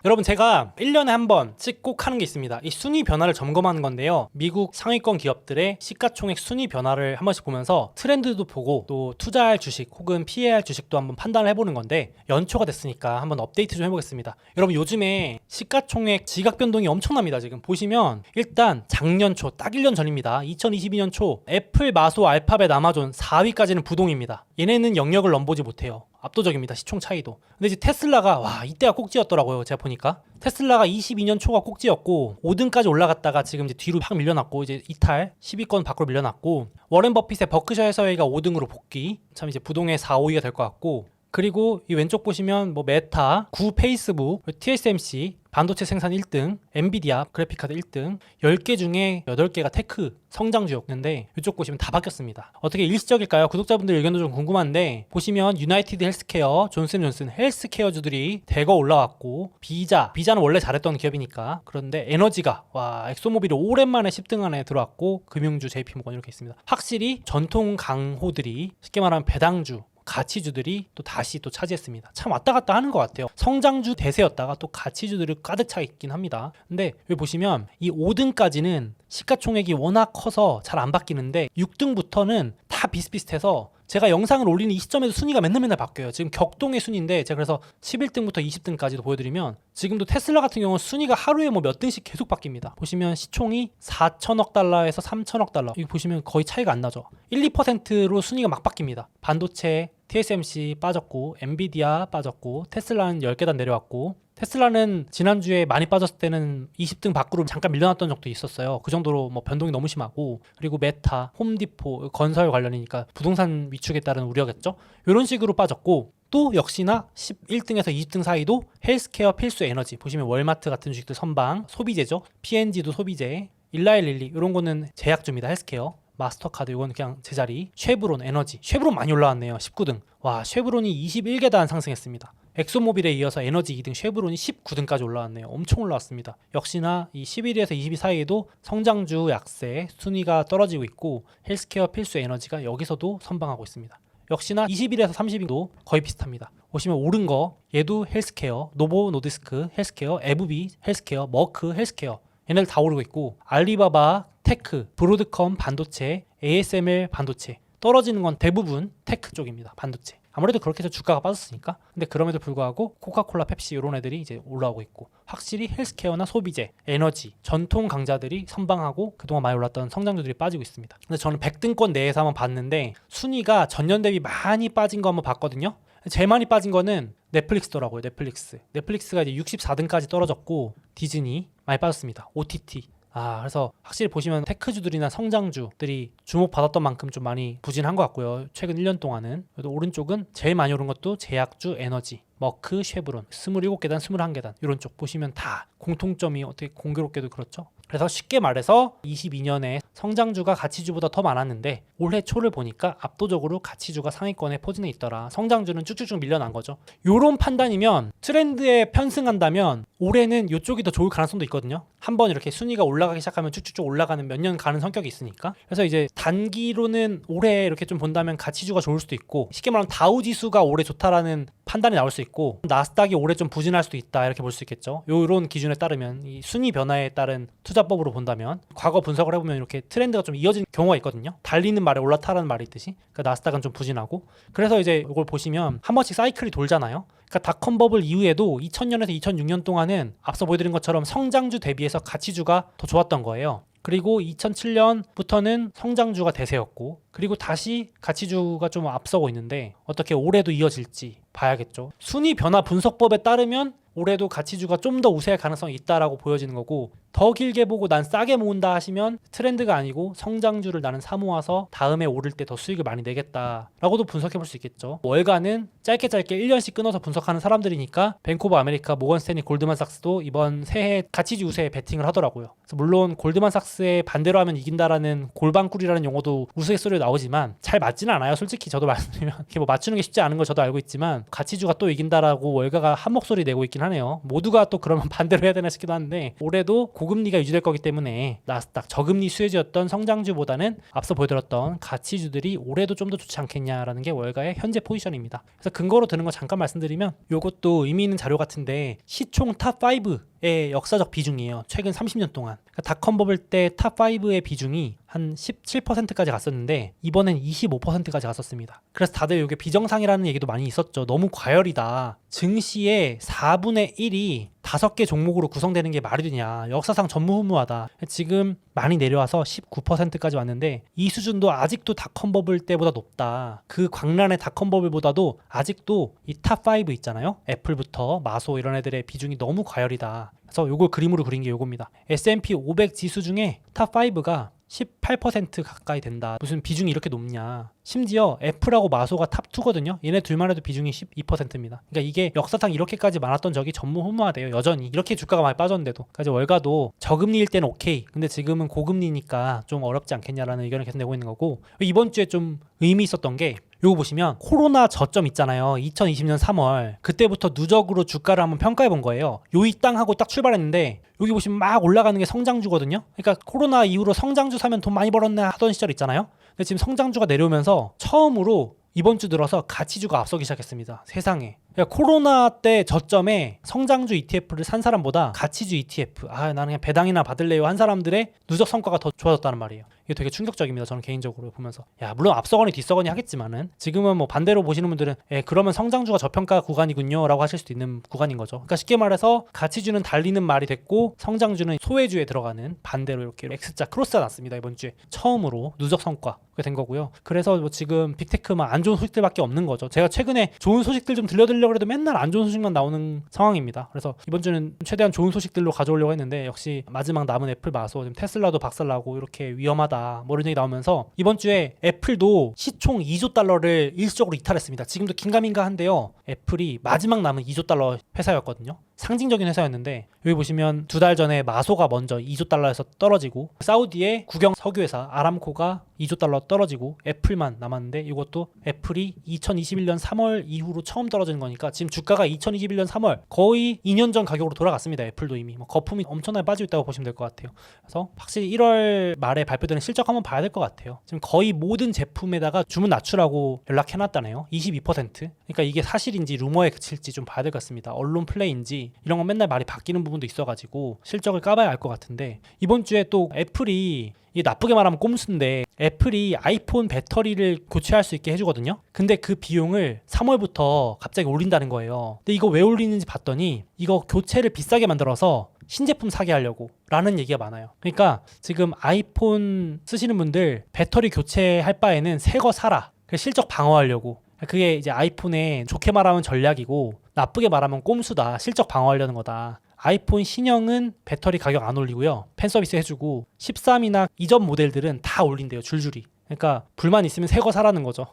여러분, 제가 1년에 한 번씩 꼭 하는 게 있습니다. 이 순위 변화를 점검하는 건데요. 미국 상위권 기업들의 시가총액 순위 변화를 한 번씩 보면서 트렌드도 보고 또 투자할 주식 혹은 피해야 할 주식도 한번 판단을 해보는 건데, 연초가 됐으니까 한번 업데이트 좀 해보겠습니다. 여러분, 요즘에 시가총액 지각 변동이 엄청납니다. 지금 보시면 일단 작년 초, 딱 1년 전입니다. 2022년 초 애플, 마소, 알파벳, 아마존 4위까지는 부동입니다. 얘네는 영역을 넘보지 못해요. 압도적입니다. 시총 차이도. 근데 이제 테슬라가 이때가 꼭지였더라고요. 제가 보니까 테슬라가 22년 초가 꼭지였고 5등까지 올라갔다가 지금 이제 뒤로 확 밀려났고 이제 이탈 10위권 밖으로 밀려났고, 워렌 버핏의 버크셔 해서웨이가 5등으로 복귀. 참 이제 부동의 4, 5위가 될 것 같고, 그리고 이 왼쪽 보시면 뭐 메타, 구 페이스북, TSMC, 반도체 생산 1등, 엔비디아 그래픽카드 1등, 10개 중에 8개가 테크 성장주였는데 이쪽 보시면 다 바뀌었습니다. 어떻게 일시적일까요? 구독자분들 의견도 좀 궁금한데, 보시면 유나이티드 헬스케어, 존슨존슨 헬스케어주들이 대거 올라왔고, 비자는 원래 잘했던 기업이니까. 그런데 에너지가 엑소모빌이 오랜만에 10등 안에 들어왔고, 금융주 JP모건 이렇게 있습니다. 확실히 전통 강호들이, 쉽게 말하면 배당주, 가치주들이 또 다시 또 차지했습니다. 참 왔다 갔다 하는 것 같아요. 성장주 대세였다가 또 가치주들이 가득 차 있긴 합니다. 근데 여기 보시면 이 5등까지는 시가총액이 워낙 커서 잘 안 바뀌는데, 6등부터는 다 비슷비슷해서 제가 영상을 올리는 이 시점에도 순위가 맨날 바뀌어요. 지금 격동의 순위인데, 제가 그래서 11등부터 20등까지도 보여드리면, 지금도 테슬라 같은 경우는 순위가 하루에 뭐 몇 등씩 계속 바뀝니다. 보시면 시총이 4천억 달러에서 3천억 달러, 이거 보시면 거의 차이가 안 나죠. 1, 2%로 순위가 막 바뀝니다. 반도체 TSMC 빠졌고, 엔비디아 빠졌고, 테슬라는 10계단 내려왔고, 테슬라는 지난주에 많이 빠졌을 때는 20등 밖으로 잠깐 밀려났던 적도 있었어요. 그 정도로 뭐 변동이 너무 심하고, 그리고 메타, 홈디포, 건설 관련이니까 부동산 위축에 따른 우려겠죠. 이런 식으로 빠졌고, 또 역시나 11등에서 20등 사이도 헬스케어, 필수 에너지, 보시면 월마트 같은 주식들 선방, 소비재죠. P&G도 소비재, 일라일릴리 이런 거는 제약주입니다. 헬스케어. 마스터카드 이건 그냥 제자리. 쉐브론 에너지, 쉐브론 많이 올라왔네요. 19등. 쉐브론이 21계단 상승했습니다. 엑소모빌에 이어서 에너지 2등 쉐브론이 19등까지 올라왔네요. 엄청 올라왔습니다. 역시나 이 11위에서 20위 사이에도 성장주 약세, 순위가 떨어지고 있고, 헬스케어, 필수 에너지가 여기서도 선방하고 있습니다. 역시나 21에서 30위도 거의 비슷합니다. 보시면 오른 거, 얘도 헬스케어, 노보 노디스크 헬스케어, 에브비 헬스케어, 머크 헬스케어, 얘네들 다 오르고 있고, 알리바바, 테크, 브로드컴 반도체, ASML 반도체, 떨어지는 건 대부분 테크 쪽입니다. 반도체. 아무래도 그렇게 해서 주가가 빠졌으니까. 근데 그럼에도 불구하고 코카콜라, 펩시 이런 애들이 이제 올라오고 있고, 확실히 헬스케어나 소비재, 에너지, 전통 강자들이 선방하고 그동안 많이 올랐던 성장주들이 빠지고 있습니다. 근데 저는 100등권 내에서 한번 봤는데 순위가 전년 대비 많이 빠진 거 한번 봤거든요. 제일 많이 빠진 거는 넷플릭스더라고요. 넷플릭스가 이제 64등까지 떨어졌고, 디즈니 많이 빠졌습니다. OTT. 그래서 확실히 보시면 테크주들이나 성장주들이 주목받았던 만큼 좀 많이 부진한 것 같고요. 최근 1년 동안은. 그래도 오른쪽은 제일 많이 오른 것도 제약주, 에너지, 머크, 쉐브론 27계단, 21계단 이런 쪽 보시면 다 공통점이 어떻게 공교롭게도 그렇죠. 그래서 쉽게 말해서 22년에 성장주가 가치주보다 더 많았는데, 올해 초를 보니까 압도적으로 가치주가 상위권에 포진해 있더라. 성장주는 쭉쭉쭉 밀려난 거죠. 요런 판단이면, 트렌드에 편승한다면 올해는 이쪽이 더 좋을 가능성도 있거든요. 한번 이렇게 순위가 올라가기 시작하면 쭉쭉쭉 올라가는 몇 년 가는 성격이 있으니까. 그래서 이제 단기로는 올해 이렇게 좀 본다면 가치주가 좋을 수도 있고, 쉽게 말하면 다우지수가 올해 좋다라는 판단이 나올 수 있고, 나스닥이 올해 좀 부진할 수도 있다 이렇게 볼 수 있겠죠. 요런 기준에 따르면, 이 순위 변화에 따른 투자법으로 본다면, 과거 분석을 해보면 이렇게 트렌드가 좀 이어진 경우가 있거든요. 달리는 말에 올라타라는 말이 있듯이. 그러니까 나스닥은 좀 부진하고, 그래서 이제 이걸 보시면 한 번씩 사이클이 돌잖아요. 그러니까 닷컴 버블 이후에도 2000년에서 2006년 동안은 앞서 보여드린 것처럼 성장주 대비해서 가치주가 더 좋았던 거예요. 그리고 2007년부터는 성장주가 대세였고, 그리고 다시 가치주가 좀 앞서고 있는데, 어떻게 올해도 이어질지 봐야겠죠. 순위 변화 분석법에 따르면 올해도 가치주가 좀 더 우세할 가능성이 있다라고 보여지는 거고, 더 길게 보고 난 싸게 모은다 하시면 트렌드가 아니고 성장주를 나는 사모아서 다음에 오를 때 더 수익을 많이 내겠다라고도 분석해 볼 수 있겠죠. 월가는 짧게 1년씩 끊어서 분석하는 사람들이니까 뱅크 오브 아메리카, 모건스탠리, 골드만삭스도 이번 새해 가치주 우세에 베팅을 하더라고요. 그래서 물론 골드만삭스의 반대로 하면 이긴다라는 골반꿀이라는 용어도 우스갯소리로 나오지만 잘 맞지는 않아요. 솔직히 저도 말씀드리면 이렇게 뭐 맞추는 게 쉽지 않은 걸 저도 알고 있지만, 가치주가 또 이긴다라고 월가가 한 목소리 내고 있긴 하네요. 모두가 또 그러면 반대로 해야 되나 싶기도 한데, 올해도 고금리가 유지될 거기 때문에 나스닥 저금리 수혜주였던 성장주보다는 앞서 보여드렸던 가치주들이 올해도 좀 더 좋지 않겠냐라는 게 월가의 현재 포지션입니다. 그래서 근거로 드는 거 잠깐 말씀드리면 이것도 의미 있는 자료 같은데 시총 탑5의 역사적 비중이에요. 최근 30년 동안. 그러니까 닷컴 버블 때 탑5의 비중이 한 17%까지 갔었는데 이번엔 25%까지 갔었습니다. 그래서 다들 이게 비정상이라는 얘기도 많이 있었죠. 너무 과열이다. 증시의 4분의 1이 5개 종목으로 구성되는 게 말이 되냐. 역사상 전무후무하다. 지금 많이 내려와서 19%까지 왔는데 이 수준도 아직도 닷컴 버블 때보다 높다. 그 광란의 닷컴 버블보다도 아직도 이 탑5 있잖아요. 애플부터 마소 이런 애들의 비중이 너무 과열이다. 그래서 요걸 그림으로 그린 게 요겁니다. S&P 500 지수 중에 탑5가 18% 가까이 된다. 무슨 비중이 이렇게 높냐. 심지어 애플하고 마소가 탑2거든요. 얘네 둘만 해도 비중이 12%입니다. 그러니까 이게 역사상 이렇게까지 많았던 적이 전무후무하대요. 여전히. 이렇게 주가가 많이 빠졌는데도. 그러니까 월가도 저금리일 때는 오케이. 근데 지금은 고금리니까 좀 어렵지 않겠냐라는 의견을 계속 내고 있는 거고, 이번 주에 좀 의미 있었던 게 요거 보시면 코로나 저점 있잖아요. 2020년 3월. 그때부터 누적으로 주가를 한번 평가해 본 거예요. 요이 땅 하고 딱 출발했는데 여기 보시면 막 올라가는 게 성장주거든요. 그러니까 코로나 이후로 성장주 사면 돈 많이 벌었네 하던 시절 있잖아요. 근데 지금 성장주가 내려오면서 처음으로 이번 주 들어서 가치주가 앞서기 시작했습니다. 세상에. 그러니까 코로나 때 저점에 성장주 ETF를 산 사람보다 가치주 ETF, 나는 그냥 배당이나 받을래요 한 사람들의 누적 성과가 더 좋아졌다는 말이에요. 이게 되게 충격적입니다. 저는 개인적으로 보면서. 물론 앞서거니 뒤서거니 하겠지만은 지금은 뭐 반대로 보시는 분들은 그러면 성장주가 저평가 구간이군요 라고 하실 수도 있는 구간인 거죠. 그러니까 쉽게 말해서 가치주는 달리는 말이 됐고 성장주는 소외주에 들어가는, 반대로 이렇게 X자 크로스가 났습니다. 이번 주에 처음으로 누적 성과가 된 거고요. 그래서 뭐 지금 빅테크만 안 좋은 소식들밖에 없는 거죠. 제가 최근에 좋은 소식들 좀 들려드리려고 해도 맨날 안 좋은 소식만 나오는 상황입니다. 그래서 이번 주는 최대한 좋은 소식들로 가져오려고 했는데 역시 마지막 남은 애플 마소, 지금 테슬라도 박살나고 이렇게 위험하다 뭐 이런 얘기 나오면서 이번 주에 애플도 시총 2조 달러를 일시적으로 이탈했습니다. 지금도 긴가민가 한데요. 애플이 마지막 남은 2조 달러 회사였거든요. 상징적인 회사였는데 여기 보시면 2달 전에 마소가 먼저 2조 달러에서 떨어지고 사우디의 국영 석유회사 아람코가 2조 달러 떨어지고 애플만 남았는데 이것도 애플이 2021년 3월 이후로 처음 떨어지는 거니까 지금 주가가 2021년 3월 거의 2년 전 가격으로 돌아갔습니다. 애플도 이미 거품이 엄청나게 빠지고 있다고 보시면 될 것 같아요. 그래서 확실히 1월 말에 발표되는 실적 한번 봐야 될 것 같아요. 지금 거의 모든 제품에다가 주문 낮추라고 연락해놨다네요. 22%. 그러니까 이게 사실인지 루머에 그칠지 좀 봐야 될 것 같습니다. 언론 플레이인지 이런 건 맨날 말이 바뀌는 부분도 있어가지고 실적을 까봐야 알 것 같은데 이번 주에 또 애플이 이게 나쁘게 말하면 꼼수인데 애플이 아이폰 배터리를 교체할 수 있게 해주거든요. 근데 그 비용을 3월부터 갑자기 올린다는 거예요. 근데 이거 왜 올리는지 봤더니 이거 교체를 비싸게 만들어서 신제품 사게 하려고 라는 얘기가 많아요. 그러니까 지금 아이폰 쓰시는 분들 배터리 교체할 바에는 새 거 사라. 실적 방어하려고. 그게 이제 아이폰의 좋게 말하면 전략이고 나쁘게 말하면 꼼수다. 실적 방어하려는 거다. 아이폰 신형은 배터리 가격 안 올리고요. 팬 서비스 해주고 13이나 이전 모델들은 다 올린대요. 줄줄이. 그러니까 불만 있으면 새 거 사라는 거죠.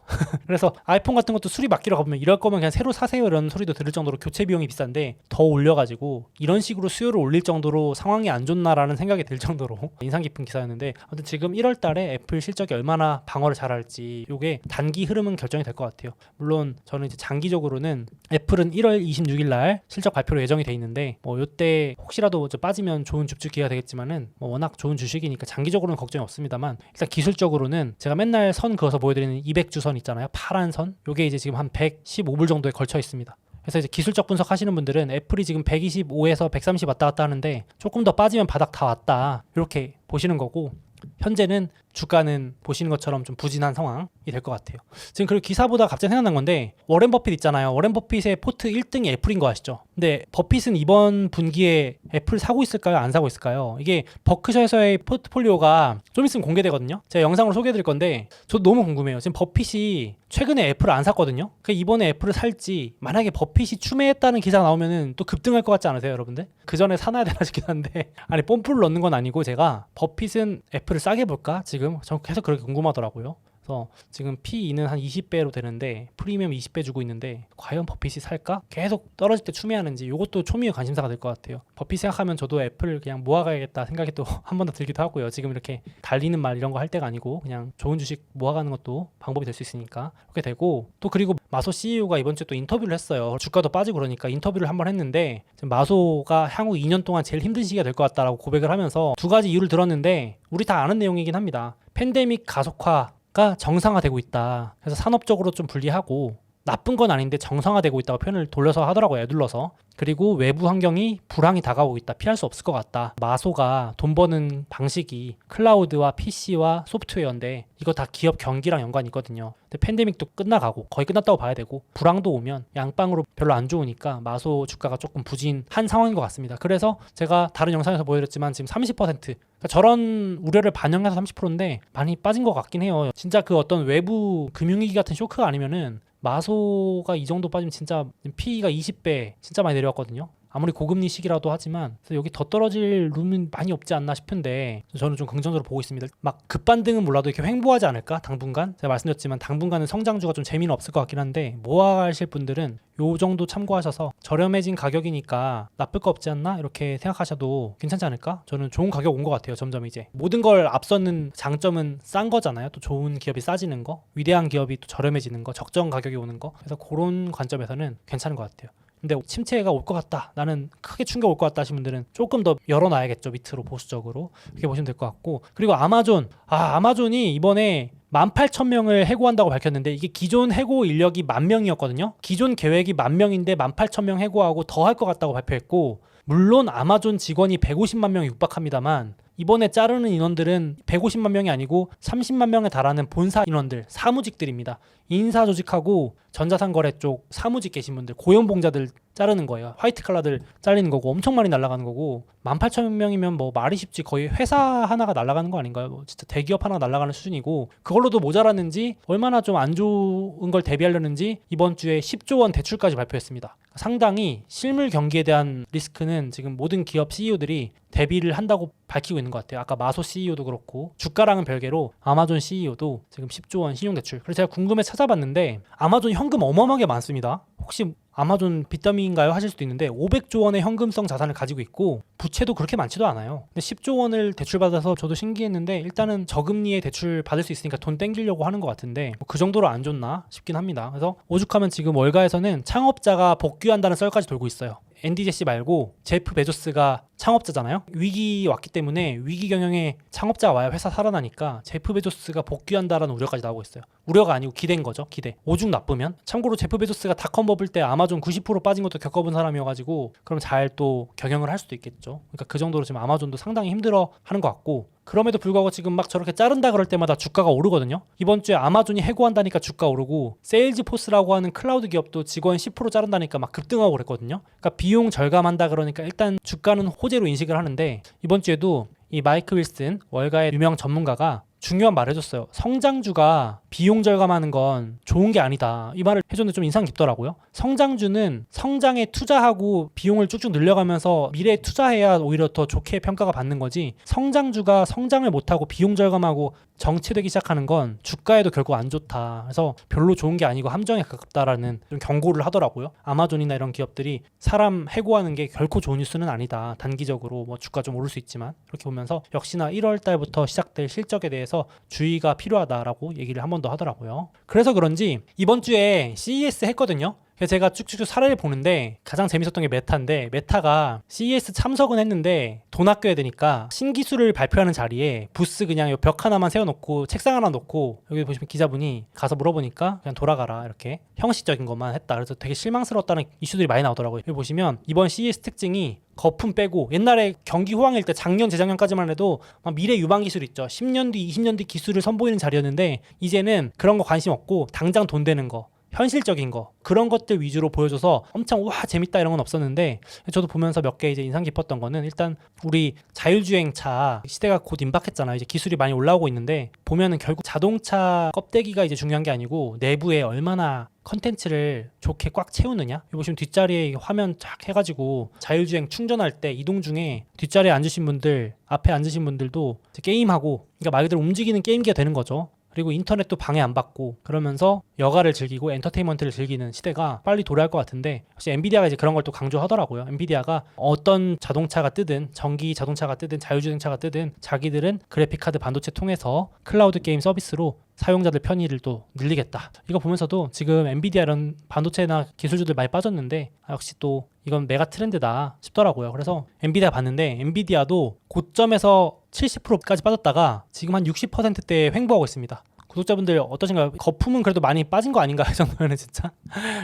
그래서 아이폰 같은 것도 수리 맡기러 가보면 이럴 거면 그냥 새로 사세요 이런 소리도 들을 정도로 교체 비용이 비싼데 더 올려가지고 이런 식으로 수요를 올릴 정도로 상황이 안 좋나라는 생각이 들 정도로 인상 깊은 기사였는데 아무튼 지금 1월 달에 애플 실적이 얼마나 방어를 잘할지 이게 단기 흐름은 결정이 될 것 같아요. 물론 저는 이제 장기적으로는 애플은 1월 26일 날 실적 발표로 예정이 돼 있는데 뭐 이때 혹시라도 빠지면 좋은 줍줍기가 되겠지만은 뭐 워낙 좋은 주식이니까 장기적으로는 걱정이 없습니다만 일단 기술적으로는 제가 맨날 선 그어서 보여드리는 200주 선 있잖아요. 파란 선. 요게 이제 지금 한 115불 정도에 걸쳐 있습니다. 그래서 이제 기술적 분석 하시는 분들은 애플이 지금 125에서 130 왔다 갔다 하는데 조금 더 빠지면 바닥 다 왔다. 이렇게 보시는 거고 현재는 주가는 보시는 것처럼 좀 부진한 상황이 될 것 같아요. 지금 그리고 기사보다 갑자기 생각난 건데 워렌 버핏 있잖아요. 워렌 버핏의 포트 1등이 애플인 거 아시죠? 근데 버핏은 이번 분기에 애플 사고 있을까요? 안 사고 있을까요? 이게 버크셔에서의 포트폴리오가 좀 있으면 공개되거든요. 제가 영상으로 소개해드릴 건데 저도 너무 궁금해요. 지금 버핏이 최근에 애플을 안 샀거든요. 그러니까 이번에 애플을 살지 만약에 버핏이 추매했다는 기사가 나오면은 또 급등할 것 같지 않으세요, 여러분들? 그 전에 사놔야 되나 싶긴 한데 아니 뽐뿌를 넣는 건 아니고 제가 버핏은 애플을 싸게 볼까? 지금 전 계속 그렇게 궁금하더라고요. 그래서 지금 P/E는 한 20배로 되는데 프리미엄 20배 주고 있는데 과연 버핏이 살까? 계속 떨어질 때 추미하는지 이것도 초미의 관심사가 될 것 같아요. 버핏 생각하면 저도 애플 그냥 모아가야겠다 생각이 또 한 번 더 들기도 하고요. 지금 이렇게 달리는 말 이런 거 할 때가 아니고 그냥 좋은 주식 모아가는 것도 방법이 될 수 있으니까 그렇게 되고, 또 그리고 마소 CEO가 이번 주에 또 인터뷰를 했어요. 주가도 빠지고 그러니까 인터뷰를 한번 했는데 지금 마소가 향후 2년 동안 제일 힘든 시기가 될 것 같다라고 고백을 하면서 두 가지 이유를 들었는데 우리 다 아는 내용이긴 합니다. 팬데믹 가속화가 정상화되고 있다. 그래서 산업적으로 좀 불리하고 나쁜 건 아닌데 정상화되고 있다고 표현을 돌려서 하더라고요. 애둘러서. 그리고 외부 환경이 불황이 다가오고 있다. 피할 수 없을 것 같다. 마소가 돈 버는 방식이 클라우드와 PC와 소프트웨어인데 이거 다 기업 경기랑 연관이 있거든요. 근데 팬데믹도 끝나가고 거의 끝났다고 봐야 되고 불황도 오면 양방으로 별로 안 좋으니까 마소 주가가 조금 부진한 상황인 것 같습니다. 그래서 제가 다른 영상에서 보여드렸지만 지금 30%, 그러니까 저런 우려를 반영해서 30%인데 많이 빠진 것 같긴 해요. 진짜 그 어떤 외부 금융위기 같은 쇼크가 아니면은 마소가 이 정도 빠지면 진짜 PE가 20배 진짜 많이 내려왔거든요. 아무리 고금리 시기라도 하지만 여기 더 떨어질 룸은 많이 없지 않나 싶은데 저는 좀 긍정적으로 보고 있습니다. 막 급반등은 몰라도 이렇게 횡보하지 않을까? 당분간? 제가 말씀드렸지만 당분간은 성장주가 좀 재미는 없을 것 같긴 한데 모아가실 분들은 요 정도 참고하셔서 저렴해진 가격이니까 나쁠 거 없지 않나? 이렇게 생각하셔도 괜찮지 않을까? 저는 좋은 가격 온 것 같아요. 점점 이제 모든 걸 앞서는 장점은 싼 거잖아요. 또 좋은 기업이 싸지는 거, 위대한 기업이 또 저렴해지는 거, 적정 가격이 오는 거. 그래서 그런 관점에서는 괜찮은 것 같아요. 근데 침체가 올 것 같다, 나는 크게 충격 올 것 같다 하시는 분들은 조금 더 열어놔야겠죠. 밑으로 보수적으로 그렇게 보시면 될 것 같고, 그리고 아마존이 이번에 18,000명을 해고한다고 밝혔는데 이게 기존 해고 인력이 10,000명이었거든요. 기존 계획이 10,000명인데 18,000명 해고하고 더 할 것 같다고 발표했고, 물론 아마존 직원이 150만 명이 육박합니다만 이번에 자르는 인원들은 150만 명이 아니고 30만 명에 달하는 본사 인원들, 사무직들입니다. 인사 조직하고 전자상거래 쪽 사무직 계신 분들, 고용봉자들 자르는 거예요. 화이트 칼라들 잘리는 거고 엄청 많이 날아가는 거고, 18,000명이면 뭐 말이 쉽지 거의 회사 하나가 날아가는 거 아닌가요? 뭐 진짜 대기업 하나가 날아가는 수준이고, 그걸로도 모자랐는지 얼마나 좀 안 좋은 걸 대비하려는지 이번 주에 10조 원 대출까지 발표했습니다. 상당히 실물 경기에 대한 리스크는 지금 모든 기업 CEO들이 대비를 한다고 밝히고 있는 것 같아요. 아까 마소 CEO도 그렇고 주가랑은 별개로 아마존 CEO도 지금 10조 원 신용대출. 그래서 제가 궁금해 찾아봤는데 아마존 현금 어마어마하게 많습니다. 혹시 아마존 빚더미인가요? 하실 수도 있는데 500조 원의 현금성 자산을 가지고 있고 부채도 그렇게 많지도 않아요. 근데 10조 원을 대출받아서 저도 신기했는데 일단은 저금리에 대출 받을 수 있으니까 돈 땡기려고 하는 것 같은데 그 정도로 안 좋나 싶긴 합니다. 그래서 오죽하면 지금 월가에서는 창업자가 복귀한다는 썰까지 돌고 있어요. 앤디 제시 말고 제프 베조스가 창업자잖아요. 위기 왔기 때문에 위기 경영에 창업자가 와야 회사 살아나니까 제프 베조스가 복귀한다라는 우려까지 나오고 있어요. 우려가 아니고 기대인 거죠. 기대. 오죽 나쁘면. 참고로 제프 베조스가 닷컴 버블 때 아마존 90% 빠진 것도 겪어본 사람이어가지고 그럼 잘 또 경영을 할 수도 있겠죠. 그러니까 그 정도로 지금 아마존도 상당히 힘들어 하는 것 같고, 그럼에도 불구하고 지금 막 저렇게 자른다 그럴 때마다 주가가 오르거든요. 이번 주에 아마존이 해고한다니까 주가 오르고, 세일즈포스라고 하는 클라우드 기업도 직원 10% 자른다니까 막 급등하고 그랬거든요. 그러니까 비용 절감한다 그러니까 일단 주가는 호재로 인식을 하는데, 이번 주에도 이 마이크 윌슨 월가의 유명 전문가가 중요한 말을 해줬어요. 성장주가 비용 절감하는 건 좋은 게 아니다. 이 말을 해줬는데 좀 인상 깊더라고요. 성장주는 성장에 투자하고 비용을 쭉쭉 늘려가면서 미래에 투자해야 오히려 더 좋게 평가가 받는 거지, 성장주가 성장을 못하고 비용 절감하고 정체되기 시작하는 건 주가에도 결국 안 좋다. 그래서 별로 좋은 게 아니고 함정에 가깝다라는 좀 경고를 하더라고요. 아마존이나 이런 기업들이 사람 해고하는 게 결코 좋은 뉴스는 아니다. 단기적으로 뭐 주가 좀 오를 수 있지만, 그렇게 보면서 역시나 1월 달부터 시작될 실적에 대해서 주의가 필요하다라고 얘기를 한 번 더 하더라고요. 그래서 그런지 이번 주에 CES 했거든요. 그래서 제가 쭉쭉쭉 사례를 보는데 가장 재밌었던 게 메타인데, 메타가 CES 참석은 했는데 돈 아껴야 되니까 신기술을 발표하는 자리에 부스 그냥 벽 하나만 세워놓고 책상 하나 놓고, 여기 보시면 기자분이 가서 물어보니까 그냥 돌아가라 이렇게 형식적인 것만 했다. 그래서 되게 실망스러웠다는 이슈들이 많이 나오더라고요. 여기 보시면 이번 CES 특징이 거품 빼고, 옛날에 경기 호황일 때 작년 재작년까지만 해도 막 미래 유방 기술 있죠. 10년 뒤 20년 뒤 기술을 선보이는 자리였는데 이제는 그런 거 관심 없고 당장 돈 되는 거, 현실적인 거, 그런 것들 위주로 보여줘서 엄청 와 재밌다 이런 건 없었는데, 저도 보면서 몇 개 이제 인상 깊었던 거는, 일단 우리 자율주행차 시대가 곧 임박했잖아요. 이제 기술이 많이 올라오고 있는데 보면은 결국 자동차 껍데기가 이제 중요한 게 아니고 내부에 얼마나 컨텐츠를 좋게 꽉 채우느냐. 여기 보시면 뒷자리에 화면 쫙 해가지고 자율주행 충전할 때 이동 중에 뒷자리에 앉으신 분들, 앞에 앉으신 분들도 게임하고, 그러니까 말 그대로 움직이는 게임기가 되는 거죠. 그리고 인터넷도 방해 안 받고 그러면서 여가를 즐기고 엔터테인먼트를 즐기는 시대가 빨리 도래할 것 같은데, 역시 엔비디아가 이제 그런 걸 또 강조하더라고요. 엔비디아가 어떤 자동차가 뜨든 전기 자동차가 뜨든 자율주행차가 뜨든 자기들은 그래픽카드 반도체 통해서 클라우드 게임 서비스로 사용자들 편의를 또 늘리겠다. 이거 보면서도 지금 엔비디아 이런 반도체나 기술주들 많이 빠졌는데 역시 또 이건 메가 트렌드다 싶더라고요. 그래서 엔비디아 봤는데 엔비디아도 고점에서 70%까지 빠졌다가 지금 한 60%대에 횡보하고 있습니다. 구독자분들 어떠신가요? 거품은 그래도 많이 빠진 거 아닌가 이 정도면 진짜.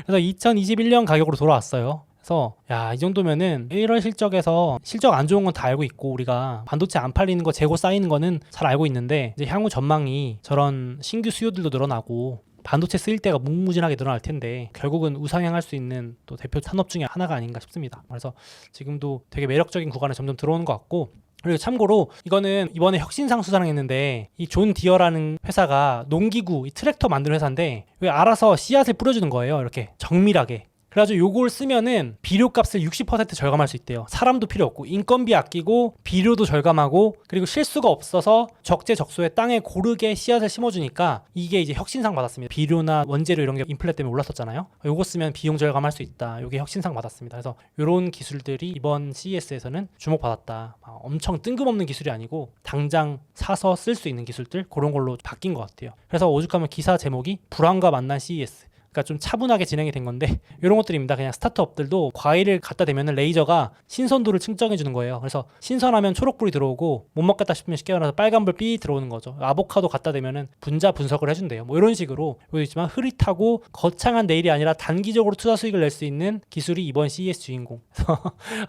그래서 2021년 가격으로 돌아왔어요. 그래서 야, 이 정도면은 1월 실적에서 실적 안 좋은 건 다 알고 있고 우리가 반도체 안 팔리는 거 재고 쌓이는 거는 잘 알고 있는데, 이제 향후 전망이 저런 신규 수요들도 늘어나고 반도체 쓰일 때가 무궁무진하게 늘어날 텐데 결국은 우상향할 수 있는 또 대표 산업 중에 하나가 아닌가 싶습니다. 그래서 지금도 되게 매력적인 구간에 점점 들어오는 것 같고, 그리고 참고로 이거는 이번에 혁신상 수상했는데 이 존 디어라는 회사가 농기구 이 트랙터 만드는 회사인데 왜 알아서 씨앗을 뿌려주는 거예요. 이렇게 정밀하게. 그래가지고 요걸 쓰면은 비료값을 60% 절감할 수 있대요. 사람도 필요 없고 인건비 아끼고 비료도 절감하고, 그리고 실수가 없어서 적재적소에 땅에 고르게 씨앗을 심어주니까 이게 이제 혁신상 받았습니다. 비료나 원재료 이런 게 인플레 때문에 올랐었잖아요. 요거 쓰면 비용 절감할 수 있다. 요게 혁신상 받았습니다. 그래서 요런 기술들이 이번 CES에서는 주목받았다. 엄청 뜬금없는 기술이 아니고 당장 사서 쓸 수 있는 기술들, 그런 걸로 바뀐 것 같아요. 그래서 오죽하면 기사 제목이 불황과 만난 CES, 그러니까 좀 차분하게 진행이 된 건데 이런 것들입니다. 그냥 스타트업들도 과일을 갖다 대면 레이저가 신선도를 측정해 주는 거예요. 그래서 신선하면 초록불이 들어오고 못 먹겠다 싶으면 쉽게 말해서 빨간불 삐 들어오는 거죠. 아보카도 갖다 대면은 분자 분석을 해준대요. 뭐 이런 식으로 여기 있지만 흐릿하고 거창한 내일이 아니라 단기적으로 투자 수익을 낼 수 있는 기술이 이번 CES 주인공.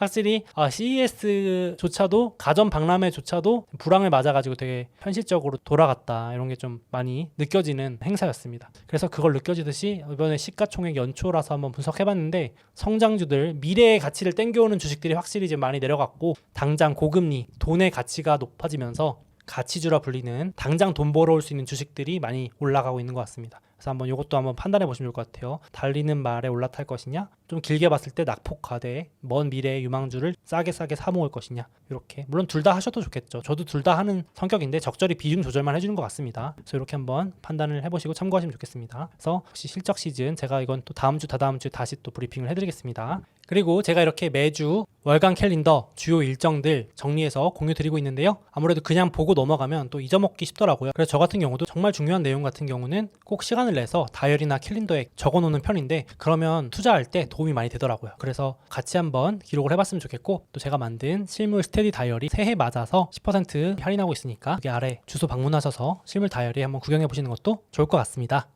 확실히 CES조차도 가전 박람회조차도 불황을 맞아가지고 되게 현실적으로 돌아갔다, 이런 게 좀 많이 느껴지는 행사였습니다. 그래서 그걸 느껴지듯이 이번에 시가총액 연초라서 한번 분석해봤는데 성장주들, 미래의 가치를 땡겨오는 주식들이 확실히 이제 많이 내려갔고, 당장 고금리, 돈의 가치가 높아지면서 가치주라 불리는 당장 돈 벌어올 수 있는 주식들이 많이 올라가고 있는 것 같습니다. 그래서 한번 이것도 한번 판단해 보시면 좋을 것 같아요. 달리는 말에 올라탈 것이냐, 좀 길게 봤을 때 낙폭과대 먼 미래의 유망주를 싸게 사 모을 것이냐, 이렇게. 물론 둘 다 하셔도 좋겠죠. 저도 둘 다 하는 성격인데 적절히 비중 조절만 해주는 것 같습니다. 그래서 이렇게 한번 판단을 해보시고 참고하시면 좋겠습니다. 그래서 혹시 실적 시즌 제가 이건 또 다음 주 다다음 주 다시 또 브리핑을 해드리겠습니다. 그리고 제가 이렇게 매주 월간 캘린더 주요 일정들 정리해서 공유 드리고 있는데요. 아무래도 그냥 보고 넘어가면 또 잊어먹기 쉽더라고요. 그래서 저 같은 경우도 정말 중요한 내용 같은 경우는 꼭 시간을 내서 다이어리나 캘린더에 적어놓는 편인데, 그러면 투자할 때 도움이 많이 되더라고요. 그래서 같이 한번 기록을 해봤으면 좋겠고, 또 제가 만든 실물 스테디 다이어리 새해 맞아서 10% 할인하고 있으니까 여기 아래 주소 방문하셔서 실물 다이어리 한번 구경해 보시는 것도 좋을 것 같습니다.